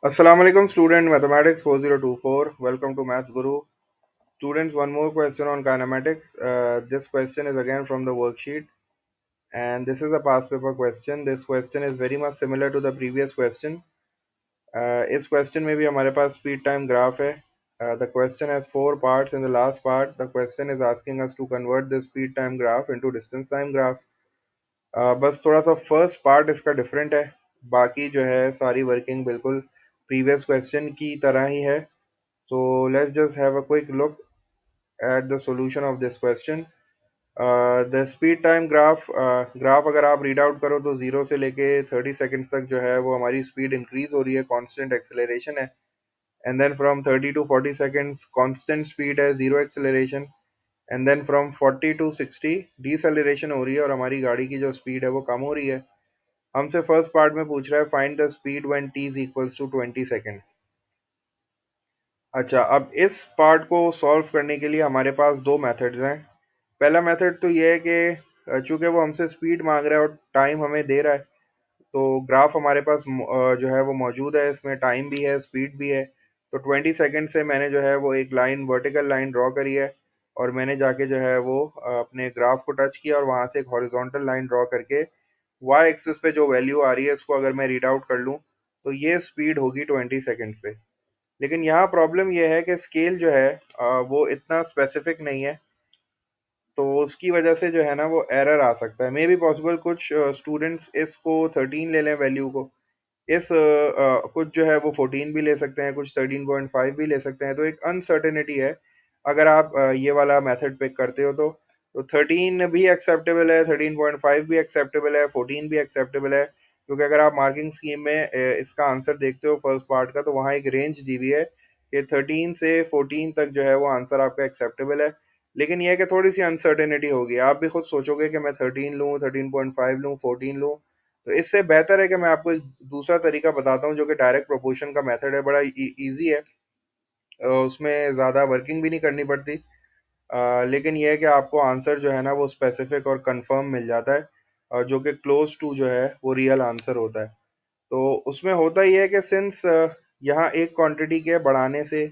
Assalamu alaikum student mathematics 4024. Welcome to Maths Guru. Students, one more question on kinematics. This question is again from the worksheet and this is a past paper question. This question is very much similar to the previous question. इस question में भी हमारे पास speed time graph है. The question has four parts. In the last part, the question is asking us to convert this speed time graph into distance time graph. बस थोड़ा सा first part इसका different है. बाकी जो है सारी वर्किंग बिल्कुल प्रीवियस क्वेश्चन की तरह ही है. So let's just have a quick look at the solution of this question. The speed time graph अगर आप रीड आउट करो तो 0 से लेके 30 सेकेंड्स तक जो है वो हमारी स्पीड इंक्रीज हो रही है, कांस्टेंट एक्सेलरेशन है. And then from 30 to 40 seconds constant speed है, zero acceleration. And then from 40 to 60 deceleration हो रही है और हमारी गाड़ी की जो स्पीड है वो कम हो रही है. हमसे फर्स्ट पार्ट में पूछ रहा है find the speed when t is equals to 20 seconds. अच्छा, अब इस पार्ट को सॉल्व करने के लिए हमारे पास दो मेथड्स हैं. पहला मेथड तो ये है कि चूंकि वो हमसे स्पीड मांग रहा है और टाइम हमें दे रहा है, तो ग्राफ हमारे पास जो है वो मौजूद है, इसमें टाइम भी है, स्पीड भी है. तो 20 सेकेंड से मैंने जो है वो एक लाइन, वर्टिकल लाइन ड्रॉ करी है और मैंने जाके जो है वो अपने ग्राफ को टच किया और वहाँ से एक हॉरिजॉन्टल लाइन ड्रॉ करके वाई एक्सिस पे जो वैल्यू आ रही है इसको अगर मैं रीड आउट कर लूँ तो ये स्पीड होगी 20 सेकेंड्स पे. लेकिन यहाँ प्रॉब्लम ये है कि स्केल जो है वो इतना स्पेसिफिक नहीं है, तो उसकी वजह से जो है ना वो एरर आ सकता है. मे बी पॉसिबल कुछ स्टूडेंट्स इसको 13 ले लें वैल्यू को, कुछ जो है वो 14 भी ले सकते हैं, कुछ 13.5 भी ले सकते हैं. तो एक अनसर्टेनिटी है अगर आप ये वाला मेथड पिक करते हो तो 13 भी एक्सेप्टेबल है, 13.5 भी एक्सेप्टेबल है, 14 भी एक्सेप्टेबल है. क्योंकि अगर आप मार्किंग स्कीम में इसका आंसर देखते हो फर्स्ट पार्ट का, तो वहाँ एक रेंज दी हुई है कि 13 से 14 तक जो है वो आंसर आपका एक्सेप्टेबल है. लेकिन यह है कि थोड़ी सी अनसर्टेनिटी होगी. आप भी खुद सोचोगे कि मैं 13 लूँ, 13.5 लूँ, 14 लूँ. तो इससे बेहतर है कि मैं आपको एक दूसरा तरीका बताता हूँ जो कि डायरेक्ट प्रोपोर्शन का मेथड है. बड़ा इजी है, उसमें ज़्यादा वर्किंग भी नहीं करनी पड़ती. लेकिन यह है कि आपको आंसर जो है ना वो स्पेसिफिक और कंफर्म मिल जाता है, जो कि क्लोज टू जो है वो रियल आंसर होता है. तो उसमें होता ही है कि सिंस यहाँ एक क्वांटिटी के बढ़ाने से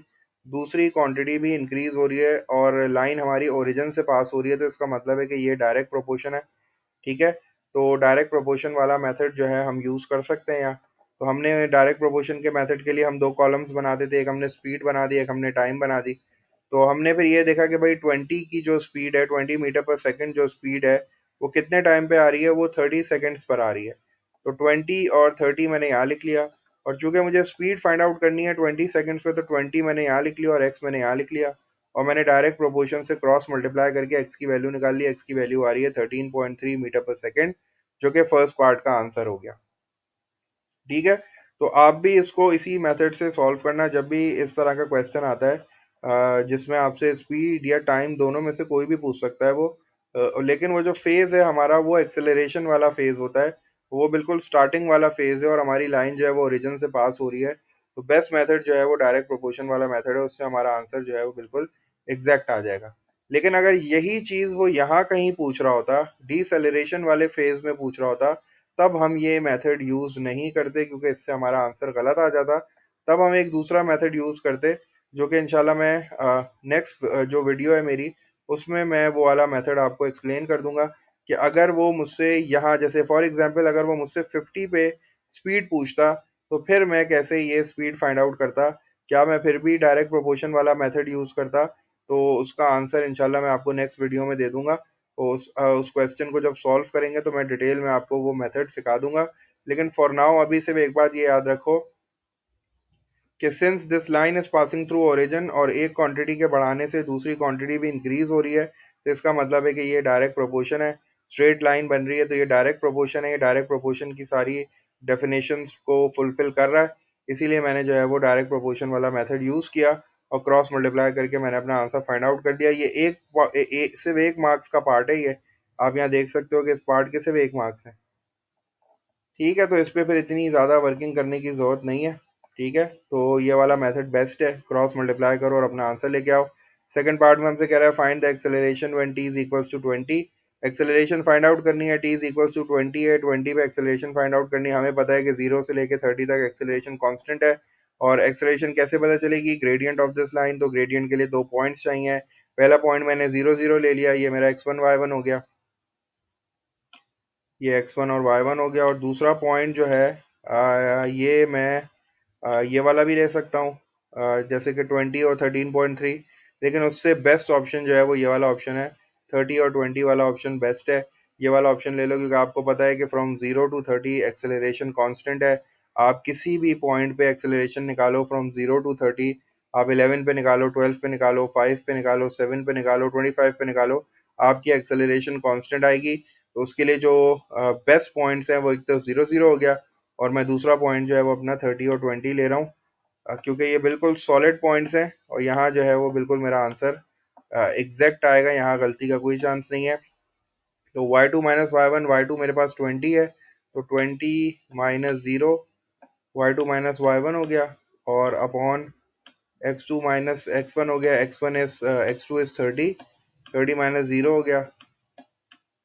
दूसरी क्वांटिटी भी इंक्रीज हो रही है और लाइन हमारी ओरिजिन से पास हो रही है, तो इसका मतलब है कि ये डायरेक्ट प्रोपोर्शन है. ठीक है, तो डायरेक्ट प्रोपोर्शन वाला मेथड जो है हम यूज़ कर सकते हैं यहाँ. तो हमने डायरेक्ट प्रोपोर्शन के मेथड के लिए हम दो कॉलम्स बनाते थे, एक हमने स्पीड बना दी, एक हमने टाइम बना दी. तो हमने फिर ये देखा कि भाई 20 की जो स्पीड है, 20 मीटर पर सेकंड जो स्पीड है वो कितने टाइम पे आ रही है, वो 30 सेकेंड्स पर आ रही है. तो 20 और 30 मैंने यहाँ लिख लिया. और चूंकि मुझे स्पीड फाइंड आउट करनी है 20 सेकेंड्स पे, तो 20 मैंने यहाँ लिख लिया और एक्स मैंने यहाँ लिख लिया. और मैंने डायरेक्ट प्रोपोर्शन से क्रॉस मल्टीप्लाई करके एक्स की वैल्यू निकाल ली. एक्स की वैल्यू आ रही है 13.3 मीटर पर सेकेंड, जो कि फर्स्ट पार्ट का आंसर हो गया. ठीक है, तो आप भी इसको इसी मेथड से सॉल्व करना जब भी इस तरह का क्वेश्चन आता है, जिसमें आपसे स्पीड या टाइम दोनों में से कोई भी पूछ सकता है वो. लेकिन वो जो फेज़ है हमारा वो एक्सेलरेशन वाला फेज़ होता है, वो बिल्कुल स्टार्टिंग वाला फेज़ है और हमारी लाइन जो है वो ओरिजिन से पास हो रही है. तो बेस्ट मेथड जो है वो डायरेक्ट प्रोपोर्शन वाला मेथड है, उससे हमारा आंसर जो है वो बिल्कुल एग्जैक्ट आ जाएगा. लेकिन अगर यही चीज़ वो यहाँ कहीं पूछ रहा होता, डीसेलरेशन वाले फेज़ में पूछ रहा होता, तब हम ये मेथड यूज़ नहीं करते क्योंकि इससे हमारा आंसर गलत आ जाता. तब हम एक दूसरा मेथड यूज़ करते, जो कि इंशाल्लाह मैं नेक्स्ट जो वीडियो है मेरी उसमें मैं वो वाला मेथड आपको एक्सप्लेन कर दूंगा. कि अगर वो मुझसे यहाँ जैसे फॉर एग्जांपल अगर वो मुझसे 50 पे स्पीड पूछता, तो फिर मैं कैसे ये स्पीड फाइंड आउट करता, क्या मैं फिर भी डायरेक्ट प्रोपोर्शन वाला मेथड यूज़ करता. तो उसका आंसर इंशाल्लाह मैं आपको नेक्स्ट वीडियो में दे दूंगा. तो उस क्वेश्चन को जब सॉल्व करेंगे तो मैं डिटेल में आपको वो मेथड सिखा दूंगा. लेकिन फॉर नाउ अभी सिर्फ एक बात ये याद रखो कि since this line is passing through origin और एक क्वांटिटी के बढ़ाने से दूसरी क्वांटिटी भी इंक्रीज हो रही है, तो इसका मतलब है कि ये डायरेक्ट प्रोपोर्शन है. स्ट्रेट लाइन बन रही है तो ये डायरेक्ट प्रोपोर्शन है. ये डायरेक्ट प्रोपोर्शन की सारी डेफिनेशंस को फुलफिल कर रहा है. इसीलिए मैंने जो है वो डायरेक्ट प्रोपोर्शन वाला मेथड यूज़ किया और क्रॉस मल्टीप्लाई करके मैंने अपना आंसर फाइंड आउट कर दिया. ये सिर्फ एक मार्क्स का पार्ट है ये. आप यहाँ देख सकते हो कि इस पार्ट के सिर्फ एक मार्क्स है. ठीक है, तो इस पे फिर इतनी ज़्यादा वर्किंग करने की ज़रूरत नहीं है. ठीक है, तो ये वाला मेथड बेस्ट है, क्रॉस मल्टीप्लाई करो और अपना आंसर लेके आओ. सेकंड पार्ट में हमसे कह रहा है find the acceleration when t is equals to 20. Acceleration find out करनी है, t इज इक्वल्स टू 20 है, 20 पे एक्सेलरेशन फाइंड आउट करनी है. हमें पता है कि 0 से लेके 30 तक एक्सेलरेशन कांस्टेंट है, और एक्सेलरेशन कैसे पता चलेगी, ग्रेडियंट ऑफ दिस लाइन, तो ग्रेडियंट के लिए दो पॉइंट्स चाहिए। पहला पॉइंट मैंने 0 0 ले लिया, ये मेरा x1 y1 हो गया, ये x1 और y1 हो गया। और दूसरा पॉइंट जो है ये मैं ये वाला भी ले सकता हूँ, जैसे कि 20 और 13.3, लेकिन उससे बेस्ट ऑप्शन जो है वो ये वाला ऑप्शन है। 30 और 20 वाला ऑप्शन बेस्ट है। ये वाला ऑप्शन ले लो, क्योंकि आपको पता है कि फ्रॉम 0 to 30 एक्सेलरेशन कांस्टेंट है। आप किसी भी पॉइंट पे एक्सेलरेशन निकालो, फ्रॉम 0 to 30, आप 11 पे निकालो, 12 पे निकालो, 5 पे निकालो, 7 पे निकालो, 25 पे निकालो, आपकी एक्सेलरेशन कांस्टेंट आएगी। तो उसके लिए जो बेस्ट पॉइंट्स हैं वो एक तो 0 0 हो गया, और मैं दूसरा पॉइंट जो है वो अपना 30 और 20 ले रहा हूँ, क्योंकि ये बिल्कुल सॉलिड पॉइंट्स हैं, और यहाँ जो है वो बिल्कुल मेरा आंसर एग्जैक्ट आएगा, यहाँ गलती का कोई चांस नहीं है। तो y2 - y1, y2 मेरे पास 20 है, तो 20 - 0, y2 - y1 हो गया, और अपॉन x2 - x1 हो गया, x2 इज 30, 30 - 0 हो गया।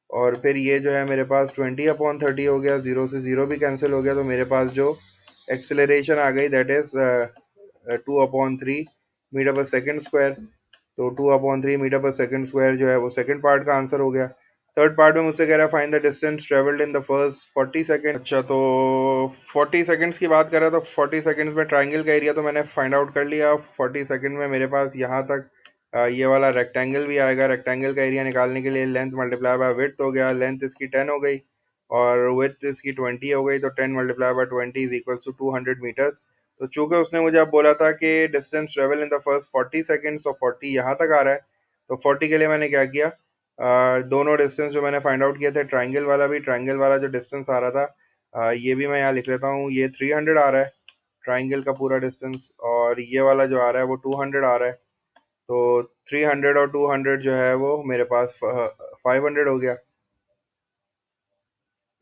और फिर ये जो है मेरे पास 20/30 हो गया, 0 से 0 भी कैंसिल हो गया, तो मेरे पास जो एक्सेलरेशन आ गई दैट इज 2/3 मीटर पर सेकेंड स्क्वायर। तो 2/3 मीटर पर सेकेंड स्क्वायर जो है वो सेकंड पार्ट का आंसर हो गया। थर्ड पार्ट में मुझसे कह रहा है find the distance travelled in the first 40 second. अच्छा, तो 40 सेकेंड्स की बात कर रहा था। 40 सेकेंड्स में ट्राइंगल का एरिया तो मैंने फाइंड आउट कर लिया। 40 सेकेंड में मेरे पास यहाँ तक ये वाला रेक्टेंगल भी आएगा। रेक्टेंगल का एरिया निकालने के लिए लेंथ मल्टीप्लाई बाय विड्थ हो गया, लेंथ इसकी 10 हो गई और विड्थ इसकी 20 हो गई, तो 10 × 20 इज इक्वल टू 200 मीटर्स। तो चूंकि उसने मुझे अब बोला था कि distance travel in the first 40 seconds, तो 40 यहाँ तक आ रहा है। तो 40 के लिए मैंने क्या किया, दोनों डिस्टेंस जो मैंने फाइंड आउट किए थे, ट्राइंगल वाला भी, ट्राइंगल वाला जो डिस्टेंस आ रहा था, ये भी मैं यहाँ लिख लेता हूँ, ये 300 आ रहा है ट्राइंगल का पूरा डिस्टेंस, और ये वाला जो आ रहा है वो 200 आ रहा है। तो 300 और 200 जो है वो मेरे पास 500 हो गया।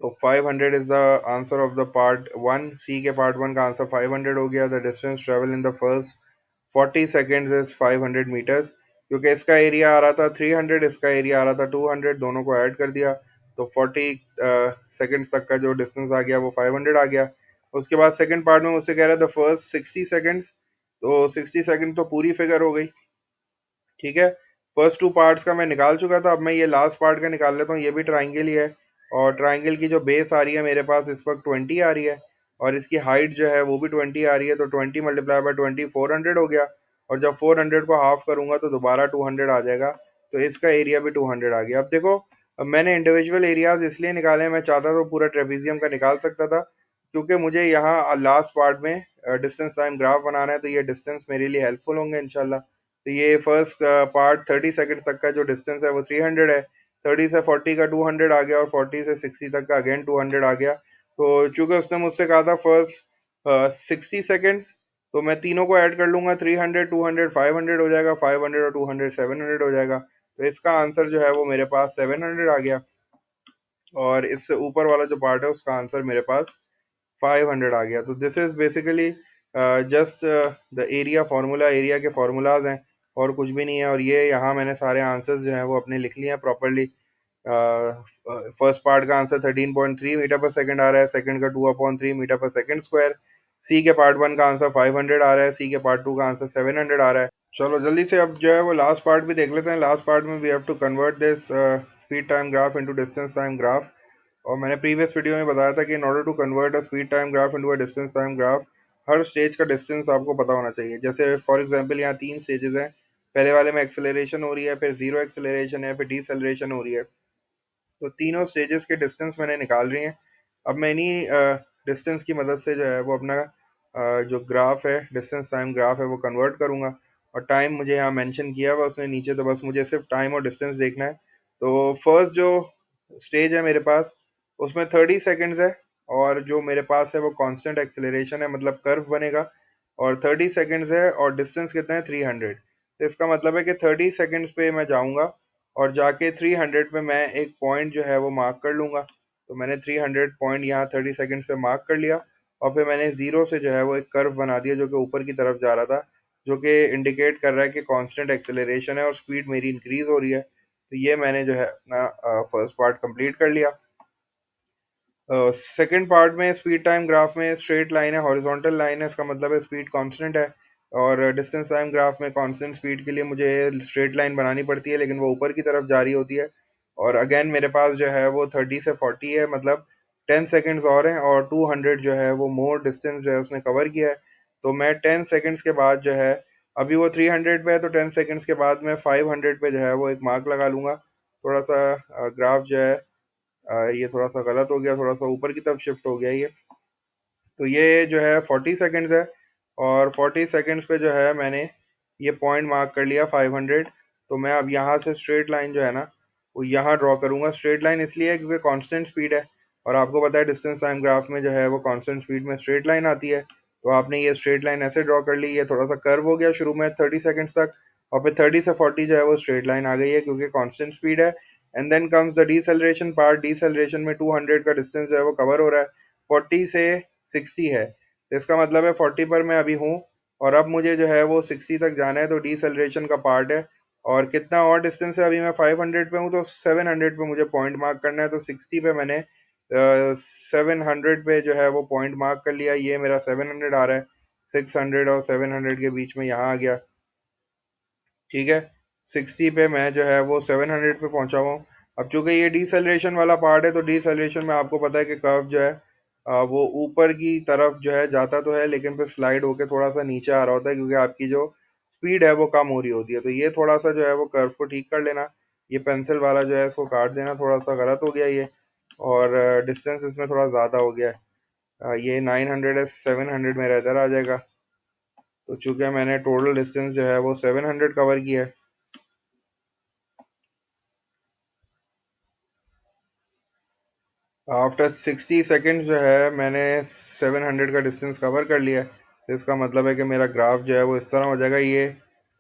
तो 500 is the answer of the part 1। C के पार्ट 1 का आंसर 500 हो गया। The distance travel in the first 40 seconds is 500 metres. क्योंकि इसका एरिया आ रहा था 300, इसका एरिया आ रहा था 200, दोनों को ऐड कर दिया तो 40 सेकेंड्स तक का जो डिस्टेंस आ गया वो 500 आ गया। उसके बाद सेकंड पार्ट में मुझसे कह रहा है द फर्स्ट 60 सेकेंड्स, तो 60 सेकेंड तो पूरी फिगर हो गई। ठीक है, फर्स्ट टू पार्ट्स का मैं निकाल चुका था, अब मैं ये लास्ट पार्ट का निकाल लेता हूँ। ये भी ट्राइंगल ही है, और ट्राइंगल की जो बेस आ रही है मेरे पास इस वक्त 20 आ रही है, और इसकी हाइट जो है वो भी 20 आ रही है। तो 20 × 20 400 हो गया, और जब 400 को हाफ करूंगा तो दोबारा 200 आ जाएगा। तो इसका एरिया भी 200 आ गया। अब देखो, अब मैंने इंडिविजुअल एरियाज इसलिए निकाले हैं, मैं चाहता तो पूरा ट्रेपेजियम का निकाल सकता था, क्योंकि मुझे यहाँ लास्ट पार्ट में डिस्टेंस टाइम ग्राफ बनाना है, तो ये डिस्टेंस मेरे लिए हेल्पफुल होंगे इंशाल्लाह। तो ये फर्स्ट पार्ट 30 सेकेंड तक का जो डिस्टेंस है वो 300 है। 30 से 40 का 200 आ गया, और 40 से 60 तक का अगेन 200 आ गया। तो चूंकि उसने मुझसे कहा था फर्स्ट 60 सेकेंड्स, तो मैं तीनों को ऐड कर लूंगा, 300 200 500 हो जाएगा, 500 और 200 700 हो जाएगा। तो इसका आंसर जो है वो मेरे पास 700 आ गया, और इससे ऊपर वाला जो पार्ट है उसका आंसर मेरे पास 500 आ गया। तो this is basically just the area formula, area के फार्मूलाज हैं और कुछ भी नहीं है। और ये यहाँ मैंने सारे आंसर्स जो हैं वो अपने लिख लिए हैं प्रॉपरली। फर्स्ट पार्ट का आंसर 13.3 मीटर पर सेकंड आ रहा है, सेकंड का 2/3 मीटर पर सेकंड स्क्वायर। सी के पार्ट 1 का आंसर 500 आ रहा है, सी के पार्ट 2 का आंसर 700 आ रहा है। चलो जल्दी से अब जो है वो लास्ट पार्ट भी देख लेते हैं। लास्ट पार्ट में we have to convert this speed time graph into distance time graph. और मैंने प्रीवियस वीडियो में बताया था कि in order to convert a speed time graph into a distance time graph, हर स्टेज का डिस्टेंस आपको पता होना चाहिए। जैसे फॉर एग्जांपल यहाँ 3 स्टेजेस हैं, पहले वाले में एक्सेलरेशन हो रही है, फिर जीरो एक्सेलरेशन है, फिर डीसेलरेशन हो रही है। तो तीनों स्टेजेस के डिस्टेंस मैंने निकाल रही हैं। अब मैं इन्हीं डिस्टेंस की मदद से जो है वो अपना जो ग्राफ है, डिस्टेंस टाइम ग्राफ है, वो कन्वर्ट करूँगा। और टाइम मुझे यहाँ मेंशन किया हुआ उसने नीचे, तो बस मुझे सिर्फ टाइम और डिस्टेंस देखना है। तो फर्स्ट जो स्टेज है मेरे पास, उसमें 30 सेकेंड्स है, और जो मेरे पास है वो कांस्टेंट एक्सेलरेशन है, मतलब कर्व बनेगा। और 30 सेकेंड्स है, और डिस्टेंस कितना है 300। तो इसका मतलब है कि 30 सेकेंड्स पे मैं जाऊँगा, और जाके 300 पे मैं एक पॉइंट जो है वो मार्क कर लूँगा। तो मैंने 300 पॉइंट यहाँ 30 सेकेंड्स पे मार्क कर लिया, और फिर मैंने ज़ीरो से जो है वो एक कर्व बना दिया जो कि ऊपर की तरफ जा रहा था, जो कि इंडिकेट कर रहा है कि कांस्टेंट एक्सेलरेशन है और स्पीड मेरी इंक्रीज हो रही है। तो ये मैंने जो है अपना फर्स्ट पार्ट कंप्लीट कर लिया। सेकंड पार्ट में स्पीड टाइम ग्राफ में स्ट्रेट लाइन है, हॉरिजॉन्टल लाइन है, इसका मतलब है स्पीड कांस्टेंट है। और डिस्टेंस टाइम ग्राफ में कांस्टेंट स्पीड के लिए मुझे स्ट्रेट लाइन बनानी पड़ती है, लेकिन वो ऊपर की तरफ जा रही होती है। और अगेन मेरे पास जो है वो 30 से 40 है, मतलब 10 सेकेंड्स और हैं, और 200 जो है वो मोर डिस्टेंस जो है उसने कवर किया है। तो मैं 10 सेकेंड्स के बाद जो है, अभी वो 300 पे है, तो 10 सेकेंड्स के बाद मैं 500 पे जो है वो एक मार्क लगा लूँगा। थोड़ा सा ग्राफ जो है ये थोड़ा सा गलत हो गया, थोड़ा सा ऊपर की तरफ शिफ्ट हो गया ये। तो ये जो है 40 सेकेंड्स है, और 40 सेकेंड्स पे जो है मैंने ये पॉइंट मार्क कर लिया 500। तो मैं अब यहाँ से स्ट्रेट लाइन जो है ना वो यहाँ ड्रॉ करूँगा। स्ट्रेट लाइन इसलिए है क्योंकि कांस्टेंट स्पीड है, और आपको पता है डिस्टेंस टाइम ग्राफ में जो है वो कांस्टेंट स्पीड में स्ट्रेट लाइन आती है। तो आपने ये स्ट्रेट लाइन ऐसे ड्रॉ कर ली, ये थोड़ा सा कर्व हो गया शुरू में 30 सेकेंड्स तक, और फिर 30 से 40 जो है वो स्ट्रेट लाइन आ गई है क्योंकि कांस्टेंट स्पीड है। And then comes the deceleration part. Deceleration में 200 का डिस्टेंस जो है वो कवर हो रहा है, 40 से 60 है, तो इसका मतलब है 40 पर मैं अभी हूँ, और अब मुझे जो है वो 60 तक जाना है, तो डीसेलरेशन का पार्ट है। और कितना और डिस्टेंस है, अभी मैं 500 पे हूँ, तो 700 पे मुझे पॉइंट मार्क करना है। तो 60 पे मैंने 700 पे जो है वो पॉइंट मार्क कर लिया, ये मेरा 700 आ रहा है। 600 और 700 के बीच में यहाँ आ गया, ठीक है। 60 पे मैं जो है वो 700 पे पहुंचा हुआ हूँ। अब चूंकि ये डीसेलरेशन वाला पार्ट है, तो डीसेलरेशन में आपको पता है कि कर्व जो है वो ऊपर की तरफ जो है जाता तो है, लेकिन फिर स्लाइड होके थोड़ा सा नीचे आ रहा होता है, क्योंकि आपकी जो स्पीड है वो कम हो रही होती है। तो ये थोड़ा सा जो है वो कर्व को ठीक कर लेना। ये पेंसिल वाला जो है इसको काट देना, थोड़ा सा गलत हो गया ये। और डिस्टेंस इसमें थोड़ा ज़्यादा हो गया है। ये 900 है, 700 मेरा इधर आ जाएगा। तो चूंकि मैंने टोटल डिस्टेंस जो है वो 700 कवर किया है, आफ्टर 60 सेकेंड जो है मैंने 700 का डिस्टेंस कवर कर लिया है। तो इसका मतलब है कि मेरा ग्राफ जो है वो इस तरह हो जाएगा। ये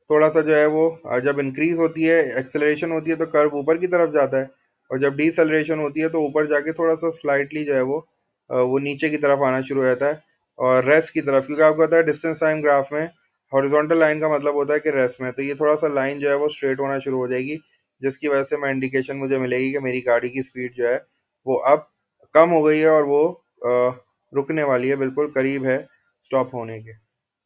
थोड़ा सा जो है वो जब इंक्रीज होती है, एक्सेलरेशन होती है, तो कर्व ऊपर की तरफ जाता है, और जब डीसेलरेशन होती है तो ऊपर जाके थोड़ा सा स्लाइटली जो है वो नीचे की तरफ आना शुरू हो जाता है, और रेस्ट की तरफ। क्योंकि आपको पता है डिस्टेंस टाइम ग्राफ में हॉरिजॉन्टल लाइन का मतलब होता है कि रेस्ट में, तो ये थोड़ा सा लाइन जो है वो स्ट्रेट होना शुरू हो जाएगी, जिसकी वजह से मैं इंडिकेशन मुझे मिलेगी कि मेरी गाड़ी की स्पीड जो है वो अब कम हो गई है, और वो रुकने वाली है, बिल्कुल करीब है स्टॉप होने के।